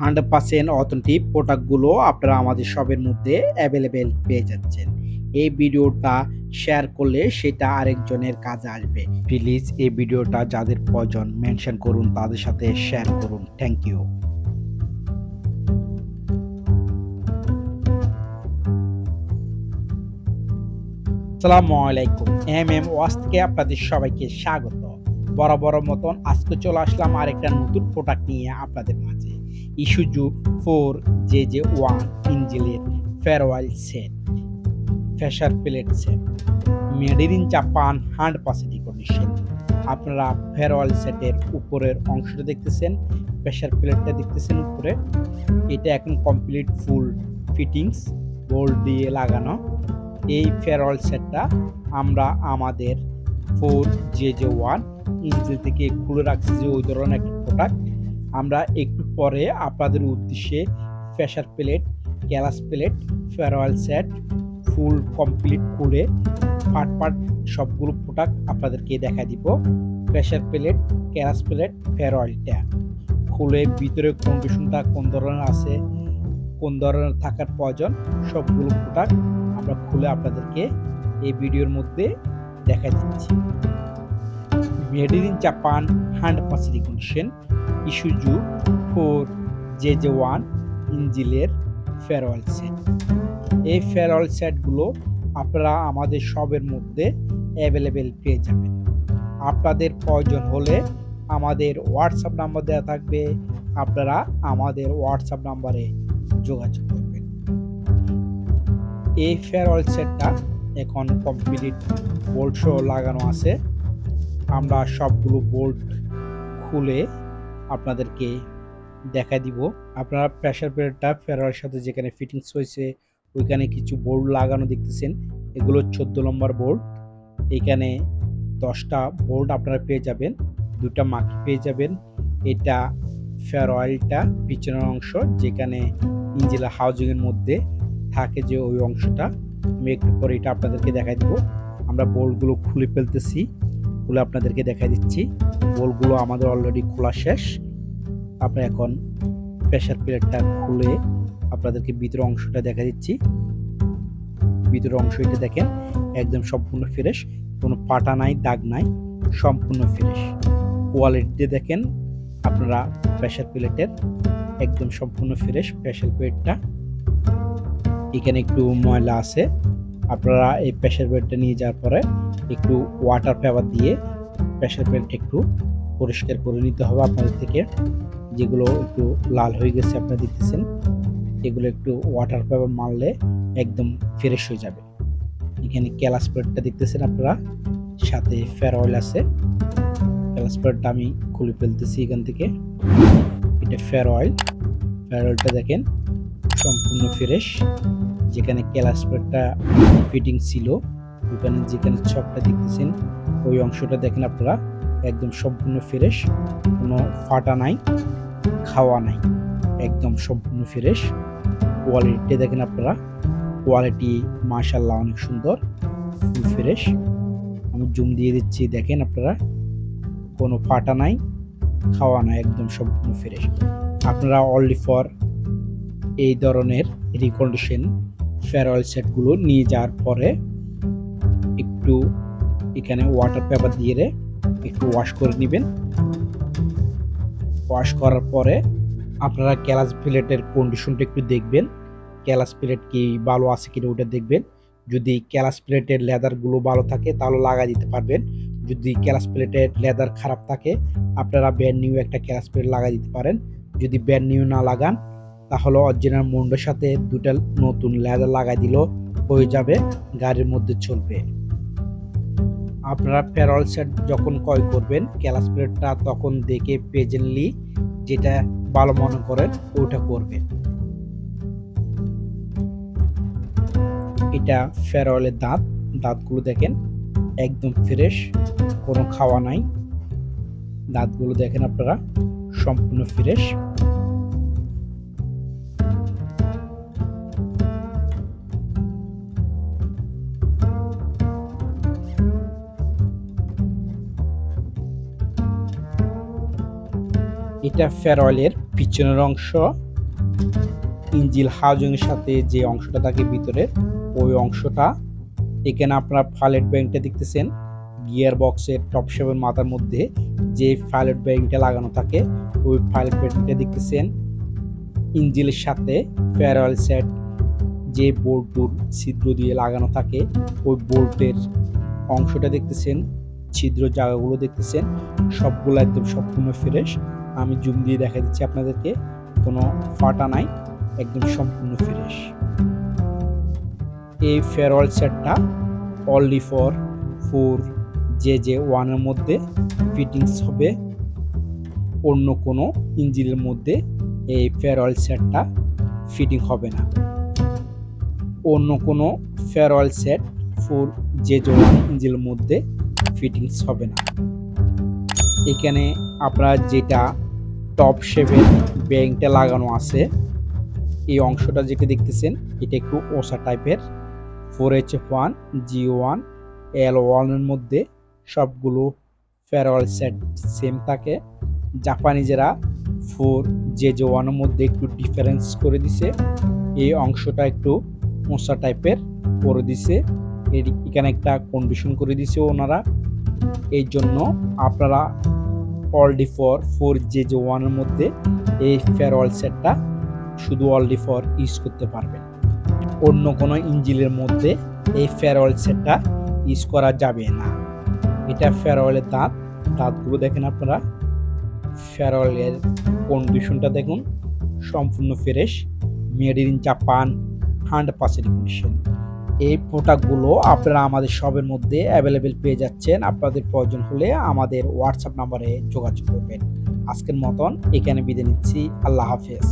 100% authentic প্রোডাক্টগুলো আপনারা আমাদের শপের মধ্যে অ্যাভেলেবেল পেয়ে যাচ্ছেন। এই ভিডিওটা শেয়ার করলে সেটা আরেকজনের কাজে আসবে। প্লিজ এই ভিডিওটা যাদের প্রয়োজন মেনশন করুন, তাদের সাথে শেয়ার করুন। Thank you. আসসালামু আলাইকুম। MMWorks থেকে আপনাদের সবাইকে স্বাগত। বরাবর মতন আজকে চলে আসলাম আরেকটা নতুন প্রোডাক্ট নিয়ে আপনাদের মাঝে। Isuzu 4JJ1 ইঞ্জিনের farewell set, pressure plate set, made in Japan 100% condition. আপনারা ফেয়ারওয়েল সেটের উপরের অংশটা দেখতেছেন, প্রেসার প্লেটটা দেখতেছেন উপরে। এটা এখন কমপ্লিট ফুল ফিটিংস বোল্ট দিয়ে লাগানো। এই ফেয়ারওয়েল সেটটা আমরা আমাদের 4JJ1 ইঞ্জিন থেকে খুলে রাখছি, যে ওই ধরনের একটা প্রোডাক্ট। আমরা একটু পরে আপনাদের উদ্দেশ্যে pressure plate, callous plate, farewell set full complete করে পার্ট সবগুলো প্রোডাক্ট আপনাদেরকে দেখা দিব। প্রেসার প্লেট, ক্যালাস প্লেট, ফেয়ারওয়েলটা খুলে ভিতরে কন্ডিশনটা কোন ধরনের আছে, কোন ধরনের থাকার প্রয়োজন, সবগুলো প্রোডাক্ট আমরা খুলে আপনাদেরকে এই ভিডিওর মধ্যে দেখা দিচ্ছি। Made in Japan 100% condition Isuzu 4JJ1 ইঞ্জিনের ফেয়ারওয়েল সেট। এই ফেয়ারওয়েল সেটগুলো আপনারা আমাদের শপের মধ্যে অ্যাভেলেবেল পেয়ে যাবেন। আপনাদের প্রয়োজন হলে আমাদের হোয়াটসঅ্যাপ নাম্বার দেওয়া থাকবে, আপনারা আমাদের হোয়াটসঅ্যাপ নাম্বারে যোগাযোগ করবেন। এই ফেয়ারওয়েল সেটটা এখন কমপ্লিট বোল্ট সহ লাগানো আছে। আমরা সবগুলো বোল্ট খুলে আপনাদেরকে দেখা দিব। আপনারা প্রেসার প্লেটটা ফেয়ারওয়েলের সাথে যেখানে ফিটিংস হয়েছে ওইখানে কিছু বোল্ট লাগানো দেখতেছেন, এগুলো 14 নম্বর বোল্ট। এখানে 10টা বোল্ট আপনারা পেয়ে যাবেন, 2টা মাকি পেয়ে যাবেন। এটা ফেয়ারওয়েলটা পিছনের অংশ, যেখানে ইঞ্জিনের হাউজিংয়ের মধ্যে থাকে যে ওই অংশটা। আমি একটু পরে এটা আপনাদেরকে দেখাই দিব। আমরা বোল্টগুলো খুলে ফেলতেছি, খুলে আপনাদেরকে দেখাই দিচ্ছি। বোল্টগুলো আমাদের অলরেডি খোলা শেষ। আমরা এখন প্রেসার প্লেটটা খুলে আপনাদেরকে ভিতরের অংশটা দেখা দিচ্ছি। ভিতরের অংশ এটা দেখেন, একদম সম্পূর্ণ ফ্রেশ, কোনো পাটা নাই, দাগ নাই, সম্পূর্ণ ফ্রেশ। কোয়ালিটি দেখেন আপনারা প্রেসার প্লেটের, একদম সম্পূর্ণ ফ্রেশ প্রেসার প্লেটটা। এখানে একটু ময়লা আছে, আপনারা এই প্রেসার প্লেটটা নিয়ে যাওয়ার পরে একটু ওয়াটার পেপার দিয়ে প্রেসার প্লেটটা একটু পরিষ্কার করে নিতে হবে আপনাদের থেকে। যেগুলো একটু লাল হয়ে গেছে আপনারা দেখতেছেন, এগুলো একটু ওয়াটার পেপার মারলে একদম ফ্রেশ হয়ে যাবে। এখানে ক্যালাস প্লেটটা দেখতেছেন আপনারা, সাথে ফেয়ারওয়েল আছে। ক্যালাস প্লেটটা আমি খুলে ফেলতেছি এখান থেকে। এটা ফেয়ারওয়েলটা দেখেন সম্পূর্ণ ফ্রেশ। যেখানে ক্যালাস প্লেটটা ফিটিং ছিল ওখানে যেখানে ছকটা দেখতেছেন ওই অংশটা দেখেন আপনারা, একদম সম্পূর্ণ ফ্রেশ, কোনো ফাটা নাই, খাওয়া নাই, একদম সম্পূর্ণ ফ্রেশ। কোয়ালিটি দেখেন আপনারা, কোয়ালিটি মাশাআল্লাহ অনেক সুন্দর, ফুল ফ্রেশ। আমি জুম দিয়ে দিচ্ছি, দেখেন আপনারা, কোনো ফাটা নাই, খাওয়া নাই, একদম সম্পূর্ণ ফ্রেশ। আপনারা অনলি ফর এই ধরনের রিকন্ডিশন ফেয়ারওয়েল সেটগুলো নিয়ে যাওয়ার পরে একটু এখানে ওয়াটার পেপার দিয়ে একটু ওয়াশ করে নেবেন। ওয়াশ করার পরে আপনারা ক্যালাস প্লেটের কন্ডিশনটা একটু দেখবেন, ক্যালাস প্লেট কি ভালো আছে কিনা ওটা দেখবেন। যদি ক্যালাস প্লেটের লেদারগুলো ভালো থাকে তাহলে লাগাই দিতে পারবেন। যদি ক্যালাস প্লেটের লেদার খারাপ থাকে আপনারা ব্র্যান্ড নিউ একটা ক্যালাস প্লেট লাগাই দিতে পারেন। যদি ব্র্যান্ড নিউ না লাগান তাহলে অরিজিনাল মুন্ডের সাথে দুটা নতুন লেদার লাগাই দিলেও হয়ে যাবে, গাড়ির মধ্যে চলবে। আপনারা ফেয়ারওয়েল সেট যখন ক্রয় করবেন ক্যালাস প্লেটটা তখন দেখে প্রেজেন্টলি যেটা ভালো মনে করেন ওটা করবেন। এটা ফেয়ারওয়েলের দাঁতগুলো দেখেন একদম ফ্রেশ, কোনো খাওয়া নাই। দাঁতগুলো দেখেন আপনারা সম্পূর্ণ ফ্রেশ। এটা ফেয়ারওয়েলের পিছনের অংশ, ইঞ্জিন হাউজিংয়ের সাথে যে অংশটা থাকে ভিতরে ওই অংশটা। এখানে আপনারা পাইলট বেয়ারিংটা দেখতেছেন, গিয়ার বক্সের টপ শেপের মাথার মধ্যে যে পাইলট বেয়ারিংটা লাগানো থাকে ওই পাইলট বেয়ারিংটা দেখতেছেন। ইঞ্জিনের সাথে ফেয়ারওয়েল সেট যে বোল্টুর ছিদ্র দিয়ে লাগানো থাকে ওই বোল্টের অংশটা দেখতেছেন, ছিদ্র জায়গাগুলো দেখতেছেন, সবগুলো একদম সম্পূর্ণ ফ্রেশ। আমি জুম দিয়ে দেখা দিচ্ছি আপনাদেরকে, কোনো ফাটা নাই, একদম সম্পূর্ণ ফ্রেশ। এই ফেয়ারওয়েল সেটটা অনলি ফর 4JJ1 এর মধ্যে ফিটিংস হবে। অন্য কোনো ইঞ্জিনের মধ্যে এই ফেয়ারওয়েল সেটটা ফিটিং হবে না। অন্য কোনো ফেয়ারওয়েল সেট 4JJ1 ইঞ্জিনের মধ্যে ফিটিংস হবে না। এখানে আপনারা যেটা টপ শেপের বেয়ারিংটা লাগানো আছে এই অংশটা যেটা দেখতেছেন এটা একটু ওসা টাইপের। 4HF1 G1 L1 এর মধ্যে সবগুলো ফেয়ারওয়েল সেট সেম থাকে। জাপানিজেরা 4JJ1 এর মধ্যে একটু ডিফারেন্স করে দিছে, এই অংশটা একটু ওসা টাইপের করে দিছে, এখানে একটা কন্ডিশন করে দিছে ওনারা। এই জন্য আপনারা অলরেডি ফর 4JJ1 এর মধ্যে এই ফেয়ারওয়েল সেটটা শুধু অলরেডি ফর ইউজ করতে পারবেন। অন্য কোনো ইঞ্জিনের মধ্যে এই ফেয়ারওয়েল সেটটা ইউজ করা যাবে না। এটা ফেয়ারওয়েলের দাঁতগুলো দেখেন আপনারা, ফেয়ারওয়েলের কন্ডিশনটা দেখুন, সম্পূর্ণ fresh, made in Japan, 100% condition. এই প্রোডাক্টগুলো আপনারা আমাদের শপের মধ্যে অ্যাভেলেবেল পেয়ে যাচ্ছেন। আপনাদের প্রয়োজন হলে আমাদের হোয়াটসঅ্যাপ নাম্বারে যোগাযোগ করবেন। আজকের মতন এখানে বিদায় নিচ্ছি। আল্লাহ হাফেজ।